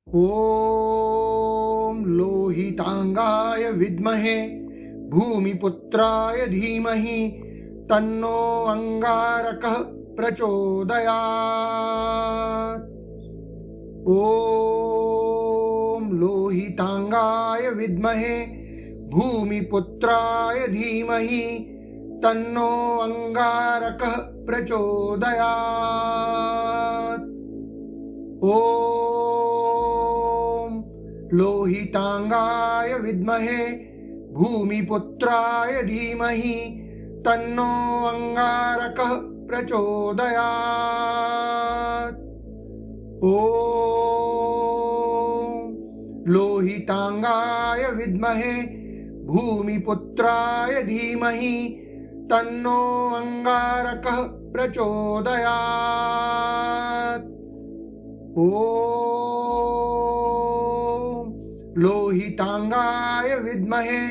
ॐ लोहितांगाय विद्महे भूमिपुत्राय धीमहि तन्नो अंगारकः प्रचोदयात्। ॐ लोहितांगाय विद्महे भूमिपुत्राय धीमहि तन्नो अंगारकः प्रचोदयात्। ॐ लोहितांगाय विद्महे भूमिपुत्राय धीमहि तन्नो अंगारकः प्रचोदयात्। ॐ लोहितांगाय विद्महे भूमिपुत्राय धीमहि तन्नो अंगारकः प्रचोदयात्। ॐ लोहितांगाय विद्महे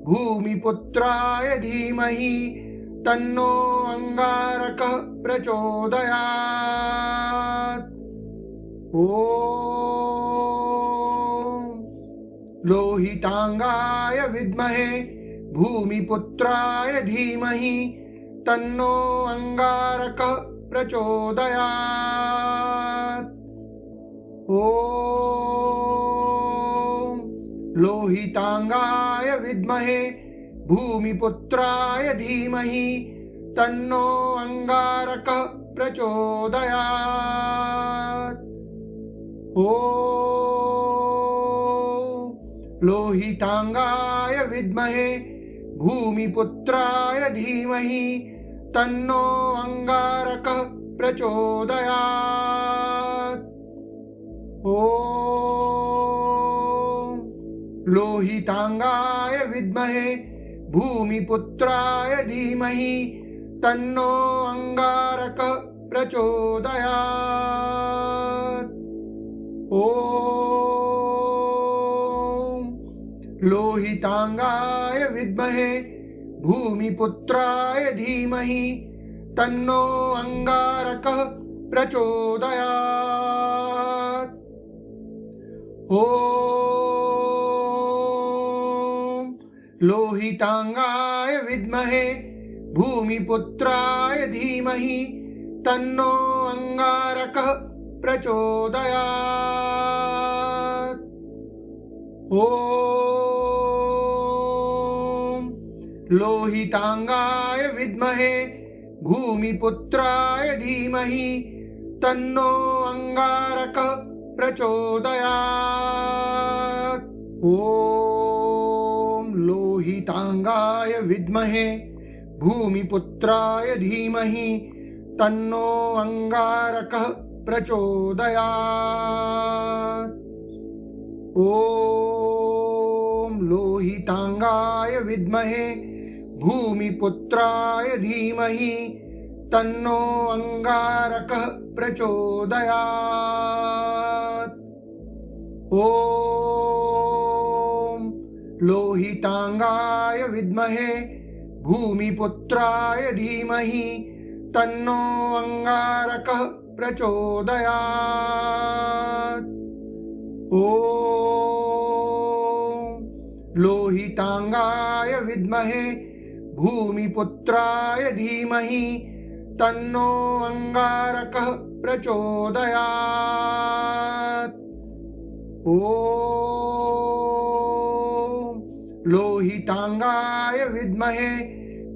भूमिपुत्राय धीमहि तन्नो अंगारकः प्रचोदयात्। ॐ लोहितांगाय विद्महे भूमिपुत्राय धीमहि तन्नो अंगारकः प्रचोदयात्। ॐ लोहितांगाय विद्महे भूमिपुत्राय धीमहि तन्नो अंगारकः प्रचोदयात्। ॐ लोहितांगाय विद्महे भूमिपुत्राय धीमहि तन्नो अंगारकः प्रचोदयात्। ॐ लोहितांगाय विद्महे भूमिपुत्राय धीमहि तन्नो अंगारकः प्रचोदयात्। ॐ लोहितांगाय विद्महे भूमिपुत्राय धीमहि तन्नो अंगारकः प्रचोदयात्। ॐ लोहितांगाय विद्महे भूमिपुत्राय धीमहि तन्नो अंगारकः प्रचोदयात्। ॐ लोहितांगाय विद्महे भूमिपुत्राय धीमहि तन्नो अंगारकः प्रचोदयात्। ॐ लोहितांगाय विद्महे भूमिपुत्राय धीमहि तन्नो अंगारकः प्रचोदयात्। ॐ लोहितांगाय विद्महे भूमिपुत्राय धीमहि तन्नो अंगारकः प्रचोदयात्। ॐ लोहितांगाय विद्महे भूमिपुत्राय धीमहि तन्नो अंगारकः प्रचोदयात्। ॐ लोहितांगाय विद्महे भूमिपुत्राय धीमहि तन्नो अंगारकः प्रचोदयात्। ॐ लोहितांगाय विद्महे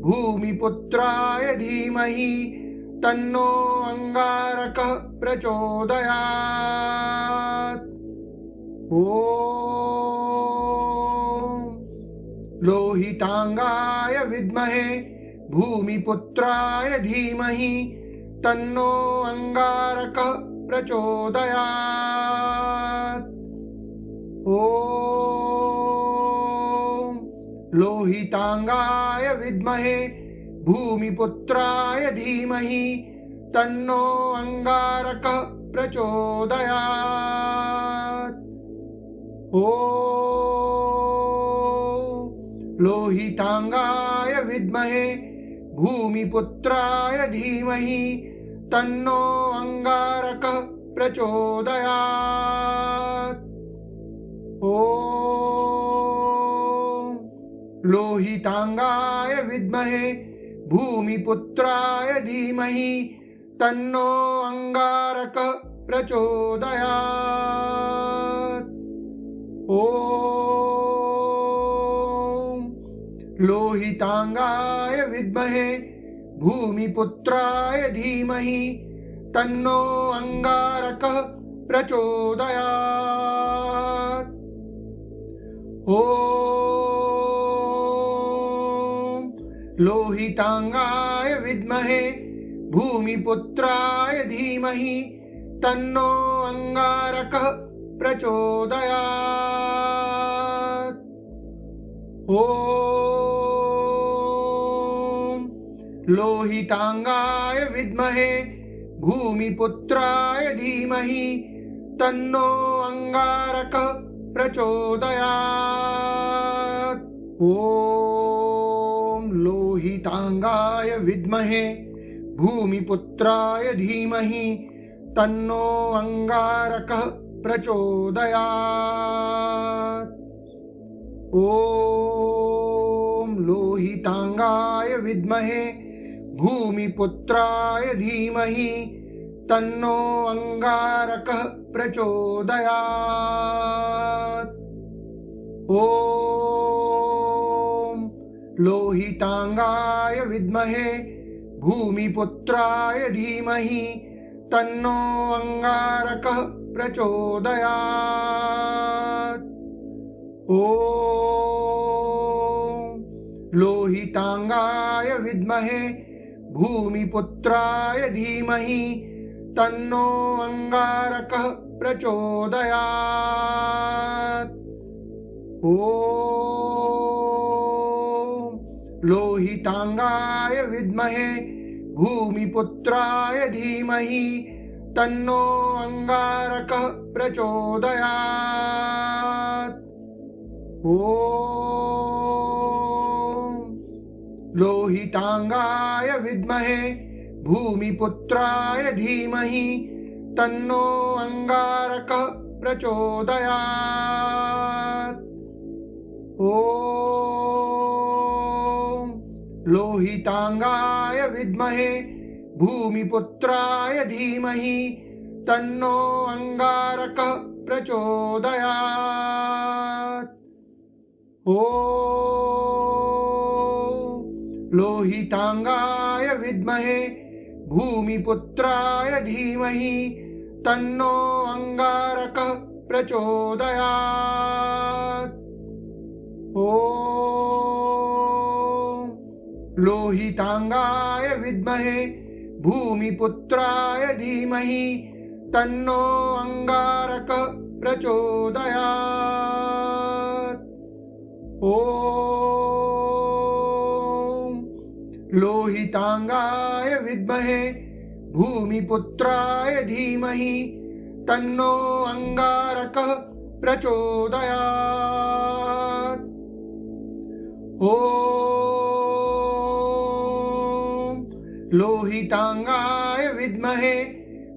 भूमिपुत्राय धीमहि तन्नो अंगारकः प्रचोदयात्। ॐ लोहितांगाय विद्महे भूमिपुत्राय धीमहि तन्नो अंगारकः प्रचोदयात्। ॐ लोहितांगाय विद्महे भूमिपुत्राय धीमहि तन्नो अंगारकः प्रचोदयात्। ॐ लोहितांगाय विद्महे भूमिपुत्राय धीमहि तन्नो अंगारकः प्रचोदयात्। लोहितांगाय विद्महे भूमिपुत्राय धीमहि तन्नो अंगारकः प्रचोदयात्। ओम लोहितांगाय विद्महे भूमिपुत्राय धीमहि तन्नो अंगारकः प्रचोदयात्। ओम लोहितांगाय विद्महे भूमिपुत्राय धीमहि तन्नो अंगारकः प्रचोदयात्। ओम लोहितांगाय विद्महे भूमिपुत्राय धीमहि तन्नो अंगारकः प्रचोदयात्। ओम लोहितांगाय विद्महे भूमिपुत्राय धीमहि तन्नो अंगारकः प्रचोदयात्। ओम लोहितांगाय विद्महे भूमिपुत्राय धीमहि तन्नो अंगारकः प्रचोदयात्। ओम लोहितांगाय विद्महे भूमिपुत्राय धीमहि तन्नो अंगारकः प्रचोदयात्। ओम लोहितांगाय विद्महे भूमिपुत्राय धीमहि तन्नो अंगारकः प्रचोदयात्। ओम लोहितांगाय विद्महे भूमिपुत्राय धीमहि तन्नो अंगारकः प्रचोदयात्। ओम लोहितांगाय विद्महे भूमिपुत्राय धीमहि तन्नो अंगारकः प्रचोदयात्। ओम लोहितांगाय विद्महे भूमिपुत्राय धीमहि तन्नो अंगारकः प्रचोदयात्। ओम लोहितांगाय विद्महे भूमिपुत्राय धीमहि तन्नो अंगारकः प्रचोदयात्। ओम लोहितांगाय विद्महे भूमिपुत्राय धीमहि तन्नो अंगारकः प्रचोदयात्। ओम लोहितांगाय विद्महे भूमिपुत्राय धीमहि तन्नो अंगारकः प्रचोदयात्। ओम लोहितांगाय विद्महे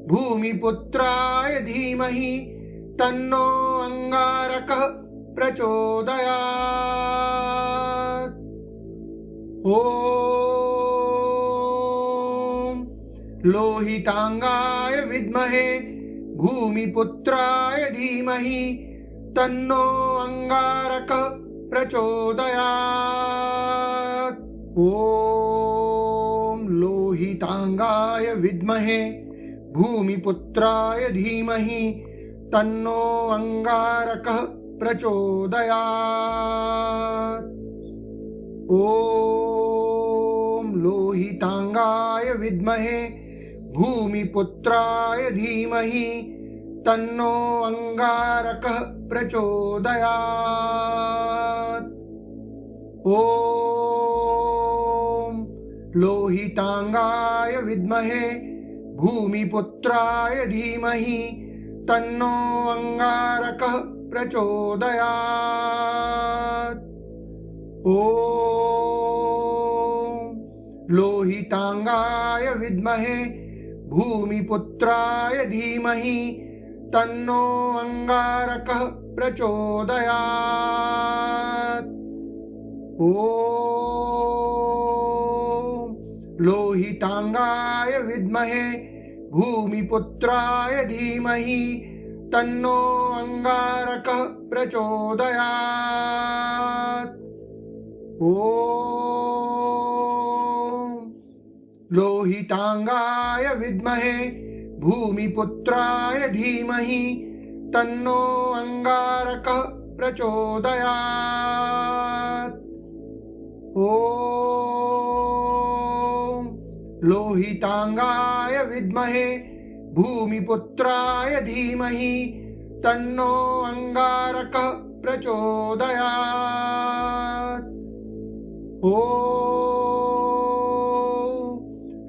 भूमिपुत्राय धीमहि तन्नो अंगारकः प्रचोदयात्। ओम लोहितांगाय विद्महे भूमिपुत्राय धीमहि तन्नो अंगारकः प्रचोदयात्। ओम लोहितांगाय विद्महे भूमिपुत्राय धीमहि तन्नो अंगारकः प्रचोदयात्। ओम लोहितांगाय विद्महे भूमिपुत्राय धीमहि तन्नो अंगारकः प्रचोदयात्। ओम लोहितांगाय विद्महे भूमिपुत्राय धीमहि तन्नो अंगारकः प्रचोदयात्। ओम लोहितांगाय विद्महे भूमिपुत्राय धीमहि तन्नो अंगारकः प्रचोदयात्। ॐ लोहितांगाय विद्महे भूमिपुत्राय धीमहि तन्नो अंगारकः प्रचोदयात्। ॐ लोहितांगाय विद्महे भूमिपुत्राय धीमहि तन्नो अंगारकः प्रचोदयात्। ॐ लोहितांगाय विद्महे भूमिपुत्राय धीमहि तन्नो अंगारकः प्रचोदयात्। ॐ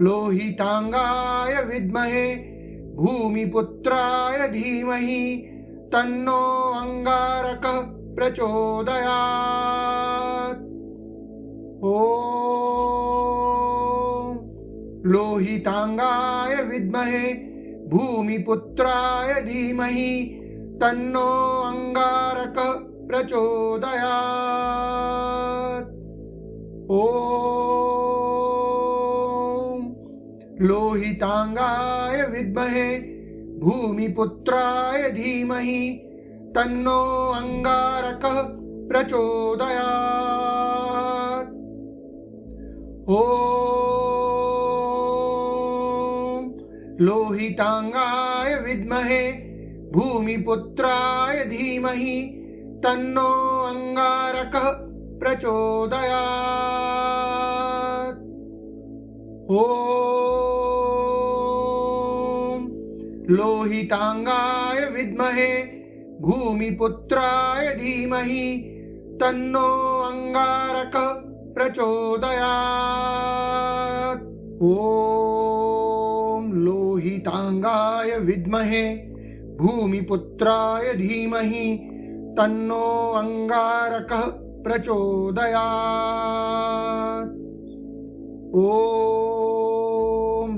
लोहितांगाय विद्महे भूमिपुत्राय धीमहि तन्नो अंगारकः प्रचोदयात्। ॐ लोहितांगाय विद्महे भूमिपुत्राय धीमहि तन्नो अंगारकः प्रचोदयात्। ॐ लोहितांगाय विद्महे भूमिपुत्राय धीमहि तन्नो अंगारकः प्रचोदयात्। ॐ लोहितांगाय विद्महे भूमिपुत्राय धीमहि तन्नो अंगारकः प्रचोदयात्। ॐ लोहितांगाय विद्महे भूमिपुत्राय धीमहि तन्नो अंगारकः प्रचोदयात्। ॐ लोहितांगाय विद्महे भूमिपुत्राय धीमहि तन्नो अंगारकः प्रचोदयात्। ॐ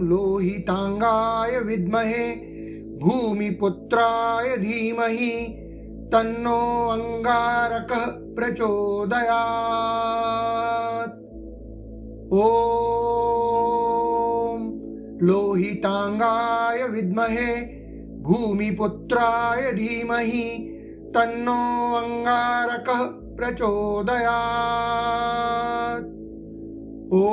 लोहितांगाय विद्महे भूमिपुत्राय धीमहि तन्नो अंगारकः प्रचोदयात्। ॐ लोहितांगाय विद्महे भूमिपुत्राय धीमहि तन्नो अंगारकः प्रचोदयात्। ॐ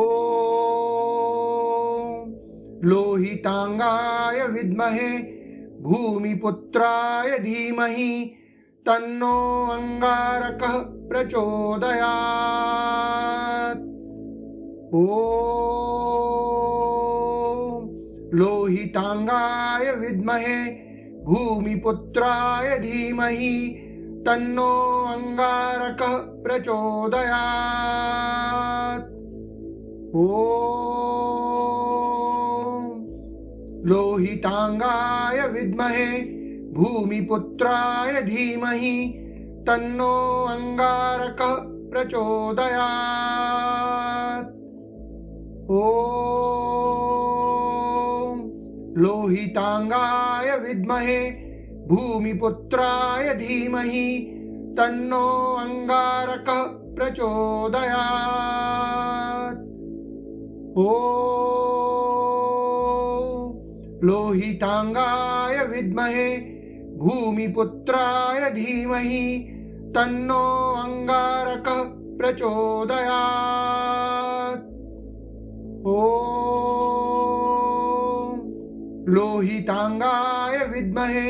लोहितांगाय विद्महे भूमिपुत्राय धीमहि तन्नो अंगारकः प्रचोदयात्। ॐ लोहितांगाय विद्महे भूमिपुत्राय धीमहि तन्नो अंगारकः प्रचोदयात्। ॐ लोहितांगाय विद्महे भूमिपुत्राय धीमहि तन्नो अंगारकः प्रचोदयात्। ॐ लोहितांगाय विद्महे भूमिपुत्राय धीमहि तन्नो अंगारकः प्रचोदयात्। ॐ लोहितांगाय विद्महे भूमिपुत्राय धीमहि तन्नो अंगारकः प्रचोदयात्। ॐ लोहितांगाय विद्महे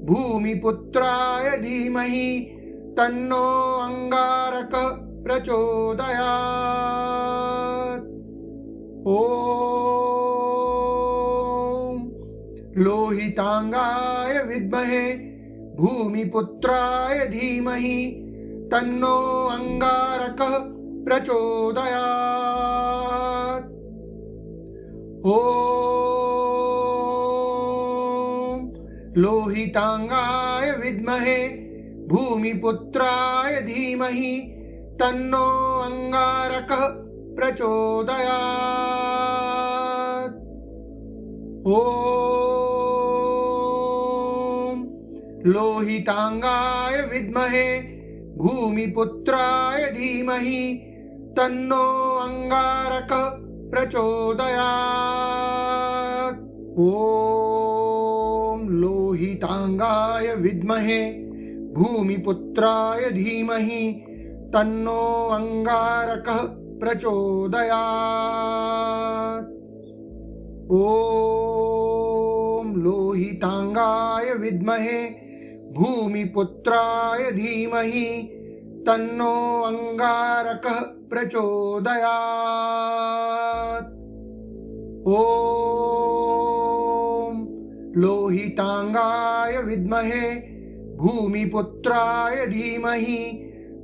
भूमिपुत्राय धीमहि तन्नो अंगारकः प्रचोदयात्। ॐ लोहितांगाय विद्महे भूमिपुत्राय धीमहि तन्नो अंगारकः प्रचोदयात्। ॐ लोहितांगाय विद्महे भूमिपुत्राय धीमहि तन्नो अंगारकः प्रचोदयात्। ॐ लोहितांगाय विद्महे भूमिपुत्राय धीमहि तन्नो अंगारकः प्रचोदयात्। ॐ लोहितांगाय विद्महे भूमिपुत्राय धीमहि तन्नो अंगारकः प्रचोदयात्। ॐ लोहितांगाय विद्महे भूमिपुत्राय धीमहि तन्नो अंगारकः प्रचोदयात्। ॐ लोहितांगाय विद्महे भूमिपुत्राय धीमहि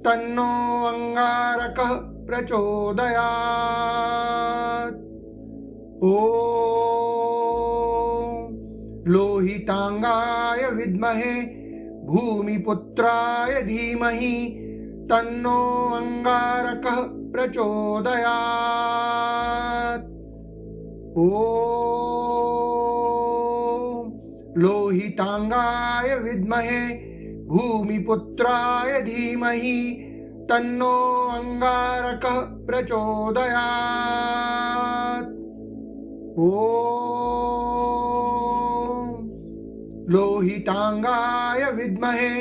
तन्नो अंगारकः प्रचोदयात्। ॐ लोहितांगाय विद्महे भूमिपुत्राय धीमहि तन्नो अंगारकः प्रचोदयात्। ॐ लोहितांगाय विद्महे भूमिपुत्राय धीमहि तन्नो अंगारकः प्रचोदयात्। ॐ लोहितांगाय विद्महे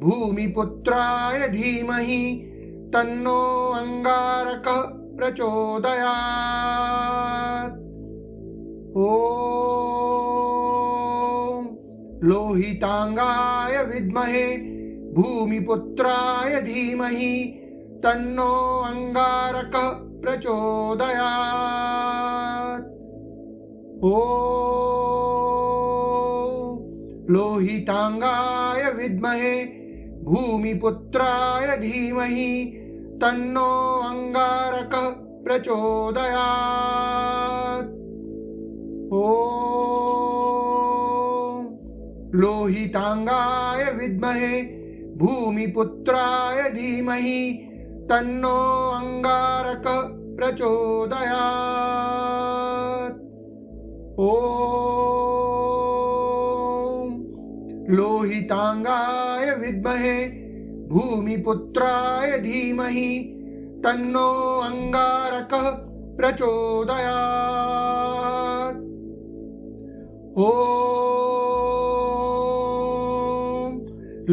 भूमिपुत्राय धीमहि तन्नो अंगारकः प्रचोदयात्। ॐ लोहितांगाय विद्महे भूमिपुत्राय धीमहि तन्नो अंगारकः प्रचोदयात्। ॐ लोहितांगाय विद्महे भूमिपुत्राय धीमहि तन्नो अंगारकः प्रचोदयात्। ॐ लोहितांगाय विद्महे भूमिपुत्राय धीमहि तन्नो अंगारकः प्रचोदयात्। ॐ लोहितांगाय विद्महे भूमिपुत्राय धीमहि तन्नो अंगारकः प्रचोदयात्। ॐ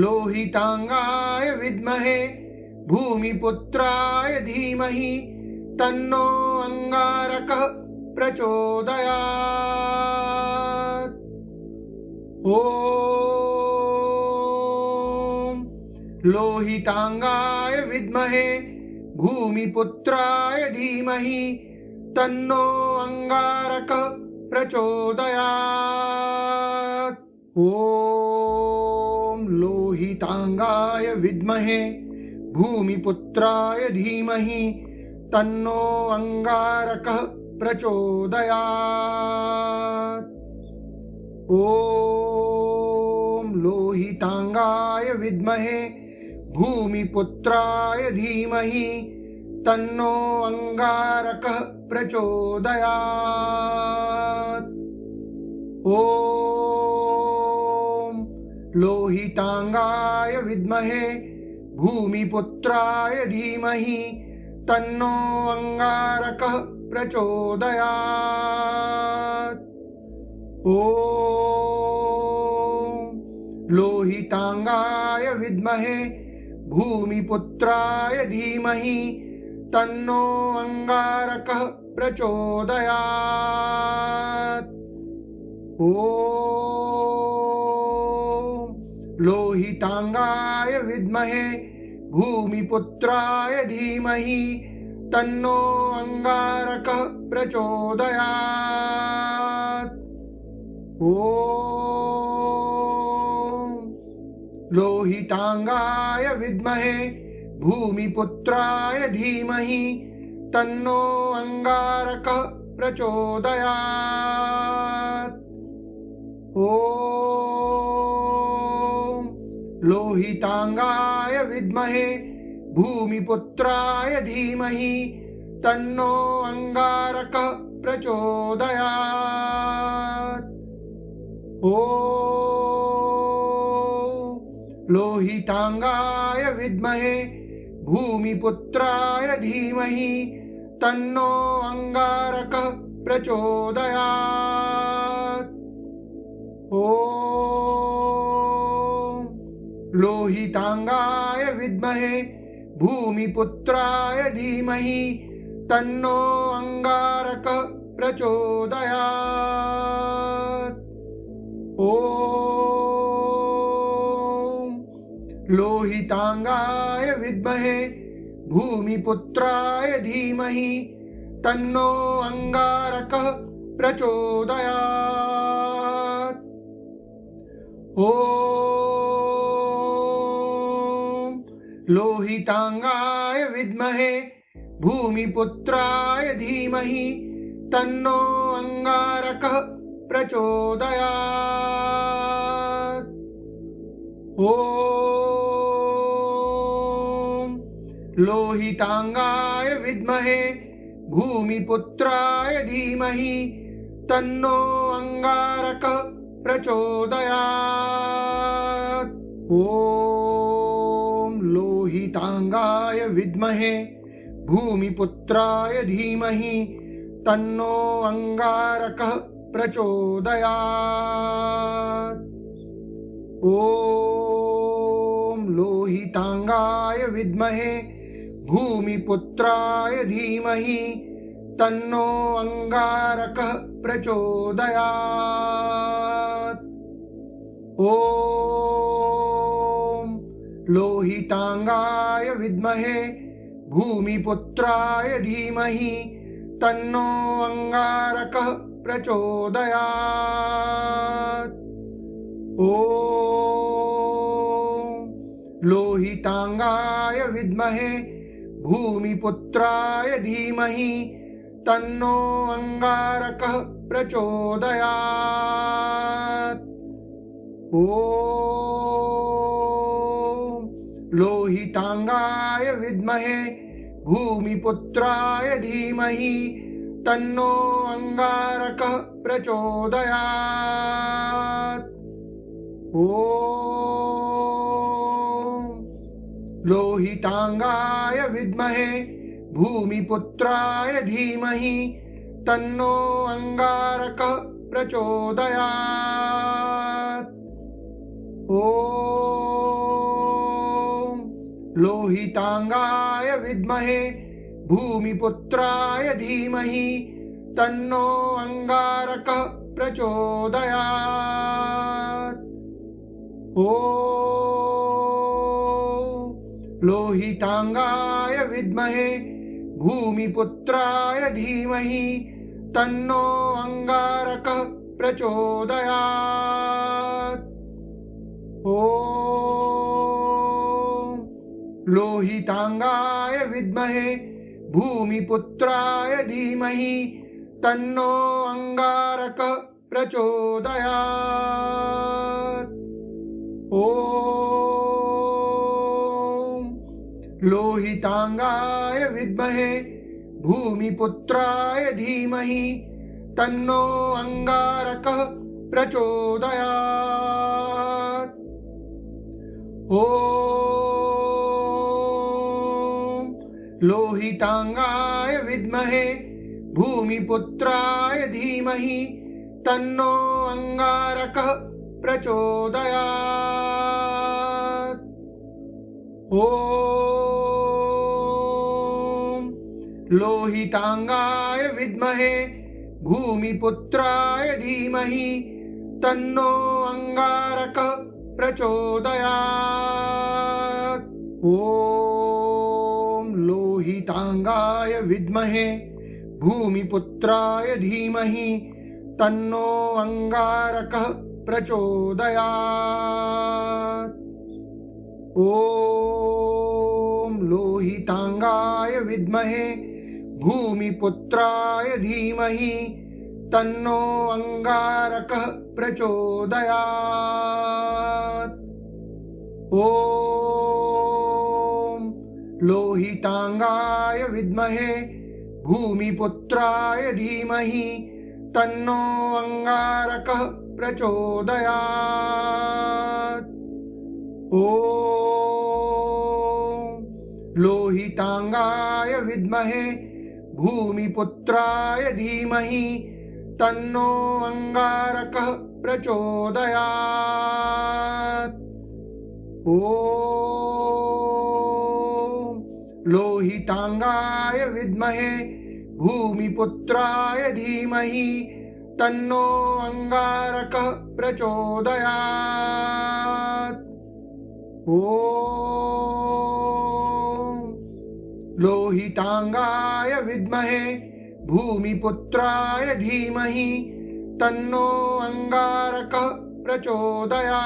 लोहितांगाय विद्महे भूमिपुत्राय धीमहि तन्नो अंगारकः प्रचोदयात्। ॐ लोहितांगाय विद्महे भूमिपुत्राय धीमहि तन्नो अंगारकः प्रचोदयात्। ॐ लोहितांगाय विद्महे भूमिपुत्राय धीमहि तन्नो अंगारकः प्रचोदयात्। ॐ लोहितांगाय विद्महे भूमिपुत्राय धीमहि तन्नो अंगारकः प्रचोदयात्। ॐ लोहितांगाय विद्महे भूमिपुत्राय धीमहि तन्नो अंगारकः प्रचोदयात्। ॐ लोहितांगाय विद्महे भूमिपुत्राय धीमहि तन्नो अंगारकः प्रचोदयात्। ॐ लोहितांगाय विद्महे भूमिपुत्राय धीमहि तन्नो अंगारकः प्रचोदयात्। ॐ लोहितांगाय विद्महे भूमिपुत्राय धीमहि तन्नो अंगारकः प्रचोदयात्। ॐ लोहितांगाय विद्महे भूमिपुत्राय धीमहि तन्नो अंगारकः प्रचोदयात्। ॐ लोहितांगाय विद्महे भूमिपुत्राय धीमहि तन्नो अंगारकः प्रचोदयात्। ॐ लोहितांगाय विद्महे भूमिपुत्राय धीमहि तन्नो अंगारकः प्रचोदयात्। ॐ लोहितांगाय विद्महे भूमिपुत्राय धीमहि तन्नो अंगारकः प्रचोदयात्। ॐ लोहितांगाय विद्महे भूमिपुत्राय धीमहि तन्नो अंगारकः प्रचोदयात्। ॐ लोहितांगाय विद्महे भूमिपुत्राय धीमहि तन्नो अंगारकः प्रचोदयात्। ॐ लोहितांगाय विद्महे भूमिपुत्राय धीमहि तन्नो अंगारकः प्रचोदयात्। ॐ लोहितांगाय विद्महे भूमिपुत्राय धीमहि तन्नो अंगारकः प्रचोदयात्। ॐ लोहितांगाय विद्महे भूमिपुत्राय धीमहि तन्नो अंगारकः प्रचोदयात्। ॐ लोहितांगाय विद्महे भूमिपुत्राय धीमहि तन्नो अंगारकः प्रचोदयात्। ॐ लोहितांगाय विद्महे भूमिपुत्राय धीमहि तन्नो अंगारकः प्रचोदयात्। ॐ लोहितांगाय विद्महे भूमिपुत्राय धीमहि तन्नो अंगारकः प्रचोदयात्। ॐ लोहितांगाय विद्महे भूमिपुत्राय धीमहि तन्नो अंगारकः प्रचोदयात्। ॐ लोहितांगाय विद्महे भूमिपुत्राय धीमहि तन्नो अंगारकः प्रचोदयात्। ॐ लोहितांगाय विद्महे भूमिपुत्राय धीमहि तन्नो अंगारकः प्रचोदयात्। ॐ लोहितांगाय विद्महे भूमिपुत्राय धीमहि तन्नो अंगारकः प्रचोदयात्। ॐ लोहितांगाय विद्महे भूमिपुत्राय धीमहि तन्नो अंगारकः प्रचोदयात्। ॐ लोहितांगाय विद्महे भूमिपुत्राय धीमहि तन्नो अंगारकः प्रचोदयात्। ॐ लोहितांगाय विद्महे भूमिपुत्राय धीमहि तन्नो अंगारकः प्रचोदयात्। ॐ लोहितांगाय विद्महे भूमिपुत्राय धीमहि तन्नो अंगारकः प्रचोदयात्। ॐ लोहितांगाय विद्महे भूमिपुत्राय धीमहि तन्नो अंगारकः प्रचोदयात्। ॐ लोहितांगाय विद्महे भूमिपुत्राय धीमहि तन्नो अंगारकः प्रचोदयात्। ओम लोहितांगाय विद्महे भूमिपुत्राय धीमहि तन्नो अंगारकः प्रचोदयात्। ओम लोहितांगाय विद्महे भूमिपुत्राय धीमहि तन्नो अंगारकः प्रचोदयात्।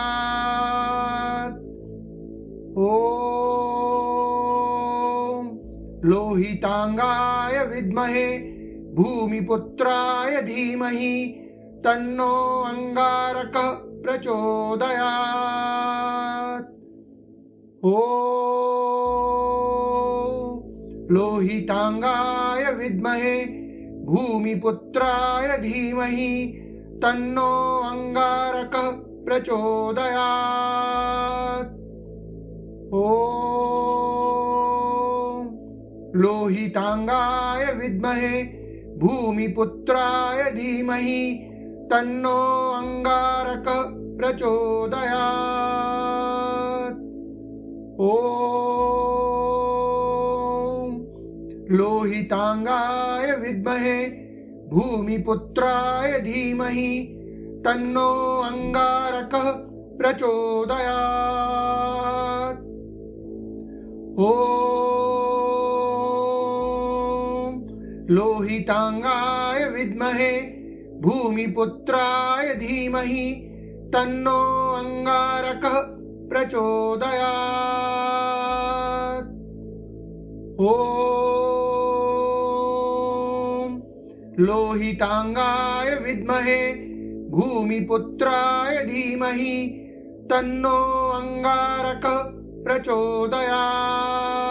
ओम लोहितांगाय विद्महे भूमिपुत्राय धीमहि तन्नो अंगारकः प्रचोदयात्। ओम लोहितांगाय विद्महे भूमिपुत्राय धीमहि तन्नो अंगारकः प्रचोदयात्। ओम लोहितांगाय विद्महे भूमिपुत्राय धीमहि तन्नो अंगारकः प्रचोदयात्। ओम लोहितांगाय विद्महे भूमिपुत्राय धीमहि तन्नो अंगारकः प्रचोदयात्। ओम लोहितांगाय विद्महे भूमिपुत्राय धीमहि तन्नो अंगारकः प्रचोदयात्। ओम लोहितांगाय विद्महे भूमिपुत्राय धीमहि तन्नो अंगारकः प्रचोदयात्।